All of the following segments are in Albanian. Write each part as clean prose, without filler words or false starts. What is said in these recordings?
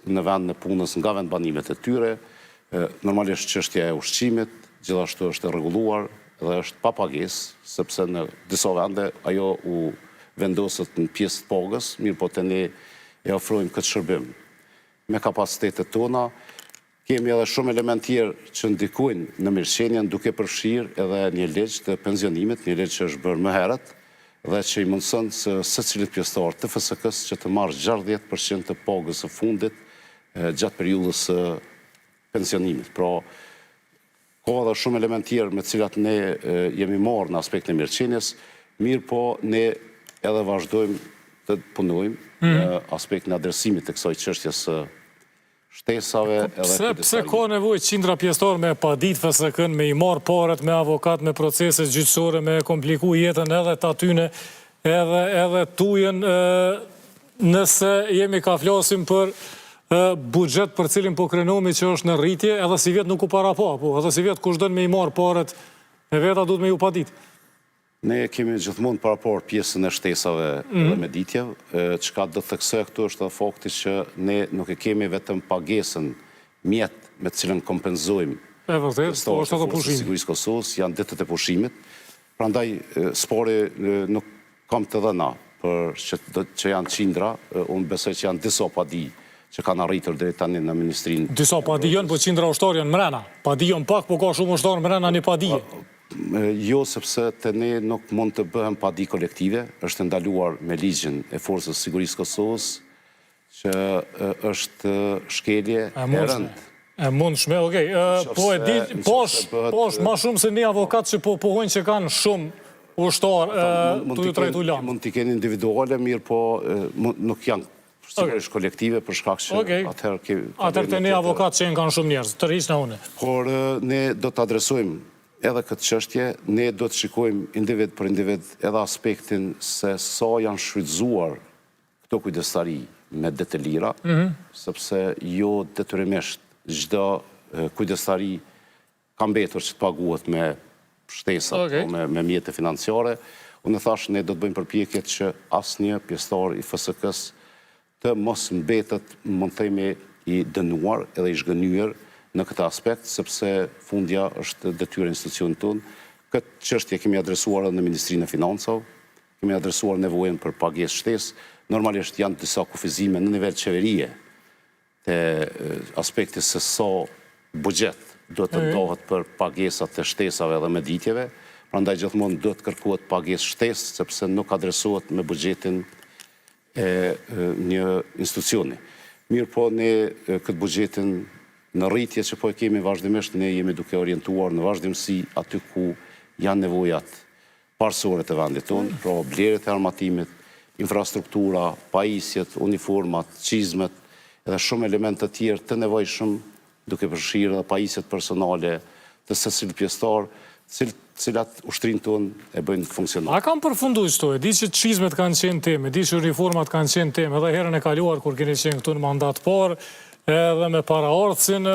në vend në punës nga vendbanimet e tyre, normalisht çështja e ushqimit, gjithashtu është e rregulluar dhe është pa pagesë, sepse në disa vende ajo u vendoset në pjesë të pagës, mirë po të ne e ofrojmë këtë shërbim. Me kapacitetet tona, kemi edhe shumë element tjerë që ndikojnë në mirëqenien duke përfshirë edhe një ligj të pensionimit, një ligj që është bërë më herët dhe që i mundson secilit pjesëtar të FSK-s që të marrë 60% të pagës së fundit gjatë periudhës së pensionimit. Pra, ka edhe shumë element tjerë me cilat ne jemi marrë në aspektin e mirëqenies, mirë po ne edhe vazhdojmë të punojmë në aspektin e adresimit të kësaj çështjes së shtesave. Pse ka nevojë qindra pjesëtar me padit FSK-n, me i marrë paret, me avokat, me procese gjyqësore, me kompliku jetën edhe të atyne, edhe tujen, nëse jemi ka flasim për budget për cilin po krenomi që është në rritje, edhe si vjetë nuk u para pa, edhe si vjetë kush dënë me i marrë paret, e veta duhet me ju padit. Ne kemi gjithmonë paraport pjesën e shtesave dhe meditjev, çka do të theksoj këtu është edhe fakti që ne nuk e kemi vetëm pagesën mjet me të cilën kompenzojmë. E vërtet, po është edhe pushimi. Sigurisë Kosovës janë ditët e pushimit, prandaj spori nuk kam të dhëna për që janë qindra, unë besoj që janë disa padi që kanë arritur deri tani në ministrinë. Disa padi janë, po qindra ushtarë janë mrena. Padi janë pak, po ka shumë ushtarë mrena një padije. Jo, sepse të ne nuk mund të bëhem padi kolektive, është ndaluar me ligjin e Forcës së Sigurisë Kosovës, që është shkelje e rëndë. E mund shme, okej. Po e di, posh ma shumë se një avokat që po pohojnë që kanë shumë ushtarë të ju trajtu lanë. Mund t'i keni individuale, mirë po nuk janë sigurisht kolektive për shkak që atëherë të një avokat që kanë shumë njerëz, të rrisë në une. Por ne do të adresojmë edhe këtë çështje, ne do të shikojmë individ për individ edhe aspektin se sa janë shfrytzuar këto kujdestari me dete lira, sepse jo detyrimisht çdo kujdestari ka mbetur që të paguhet me shtesa, me mjete financiare. Unë thash ne do të bëjmë përpjekje që asnjë pjesëtar i FSK-s të mos mbetet, mund të themi, i dënuar edhe i zhgënyer në këtë aspekt, sepse fundja është detyrë e institucionit tonë. Këtë çështje kemi adresuar edhe në Ministrinë e Financave, kemi adresuar nevojën për pagesë shtesë. Normalisht janë disa kufizime në nivel qeverie të aspektit se sa buxhet do të ndohet për pagesat të shtesave dhe meditjeve, prandaj gjithmonë do të kërkohet pagesë shtesë, sepse nuk adresohet me buxhetin e një institucioni. Mirë po ne këtë buxhetin në rritje që po e kemi vazhdimisht, ne jemi duke orientuar në vazhdimsi aty ku janë nevojat parësore të vendit tonë, pra blerjet e armatimit, infrastruktura, pajisjet, uniformat, çizmet, edhe shumë elemente të tjerë të nevojshëm, duke përfshirë edhe pajisjet personale të secilit pjesëtar, cilat ushtrinë tonë e bëjnë funksionale. A kam përfundu qëto, e di që çizmet kanë qenë temë, e di që uniformat kanë qenë temë, edhe herën e kaluar kur keni qenë këtu në mandat parë, edhe me paraardhësin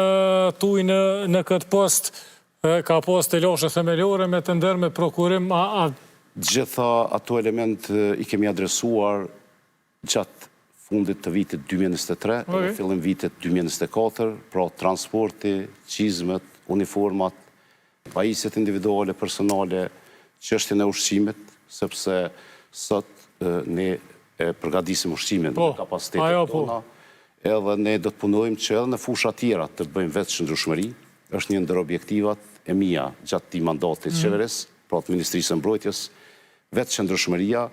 tuj në këtë post, ka post të loshe themelore me të ndër me prokurim. Gjitha ato element i kemi adresuar gjatë fundit të vitit 2023, dhe fillim vitit 2024, pra transporti, çizmet, uniformat, pajisjet individuale, personale, çështjen e ushqimit, sepse sot ne përgatisim ushqimin në kapacitetet tona, edhe ne do të punojmë që edhe në fusha tjera të bëjmë vetë qëndrueshmëri. Është një ndër objektivat e mia gjatë këtij mandatit qeverisë, pra të Ministrisë së Mbrojtjes, vetë qëndrueshmëria,